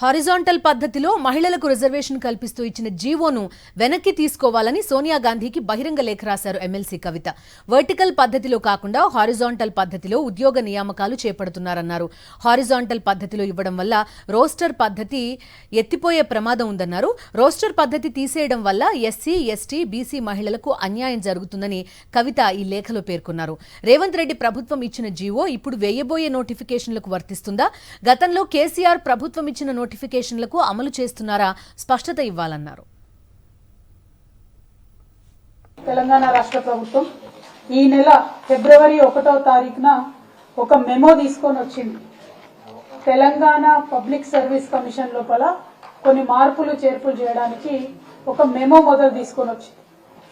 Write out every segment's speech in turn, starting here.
Horizontal పద్ధతిలో మహిళలకు reservation కల్పిస్తూ ఇచ్చిన జీవోను వెనక్కి తీసుకోవాలని సోనియా గాంధీకి బహిరంగ లేఖ రాశారు ఎమ్మెల్సీ కవిత. వర్టికల్ పద్ధతిలో కాకుండా హారిజాంటల్ పద్ధతిలో ఉద్యోగ నియామకాలు చేపడుతున్నారన్నారు. హారిజాంటల్ పద్ధతిలో ఇవ్వడం వల్ల రోస్టర్ పద్ధతి ఎత్తిపోయే ప్రమాదం ఉందన్నారు. రోస్టర్ పద్ధతి తీసేయడం వల్ల ఎస్సీ, ఎస్టీ, బీసీ మహిళలకు అన్యాయం జరుగుతుందని కవిత ఈ లేఖలో పేర్కొన్నారు. రేవంత్ రెడ్డి ప్రభుత్వం ఇచ్చిన జీవో ఇప్పుడు వేయబోయే నోటిఫికేషన్లకు వర్తిస్తుందా? గతంలో కేసీఆర్ ప్రభుత్వం ఇచ్చిన నోటిఫికేషన్లకు అమలు చేస్తున్నారా? స్పష్టత ఇవ్వాలన్నారు. తెలంగాణ రాష్ట్ర ప్రభుత్వం ఈ నెల ఫిబ్రవరి 1వ తారీఖున ఒక మెమో తీసుకొని వచ్చింది. తెలంగాణ పబ్లిక్ సర్వీస్ కమిషన్ లోపల కొన్ని మార్పులు చేర్పులు చేయడానికి ఒక మెమో మొదలు తీసుకొని వచ్చింది.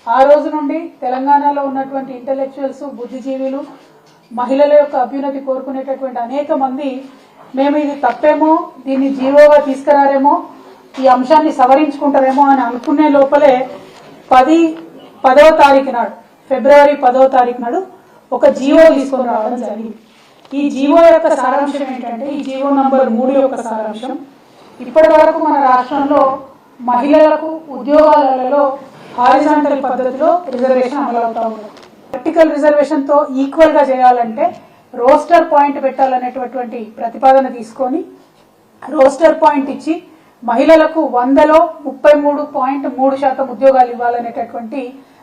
ఆ రోజు నుండి తెలంగాణలో ఉన్నటువంటి ఇంటెలెక్చువల్స్, బుద్ధిజీవులు, మహిళల యొక్క అభ్యున్నతి కోరుకునేటటువంటి అనేక మంది మేము ఇది తప్పేమో, దీన్ని జీవోగా తీసుకురారేమో, ఈ అంశాన్ని సవరించుకుంటారేమో అని అనుకునే లోపలే 10వ తారీఖు నాడు, ఫిబ్రవరి 10వ తారీఖు నాడు ఒక జీవో తీసుకొని రావడం జరిగింది. ఈ జీవో యొక్క సారాంశం ఏంటంటే, ఈ జీవో నంబర్ 3 యొక్క సారాంశం, ఇప్పటి వరకు మన రాష్ట్రంలో మహిళలకు ఉద్యోగాలలో హారిజాంటల్ పద్ధతిలో రిజర్వేషన్ అమలవుతా ఉన్నది. వర్టికల్ రిజర్వేషన్ తో ఈక్వల్ గా చేయాలంటే రోస్టర్ పాయింట్ పెట్టాలనేటటువంటి ప్రతిపాదన తీసుకొని రోస్టర్ పాయింట్ ఇచ్చి మహిళలకు 100లో 33.3% ఉద్యోగాలు ఇవ్వాలనేటటువంటి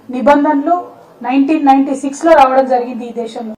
నిబంధనలు 1996లో రావడం జరిగింది ఈ దేశంలో.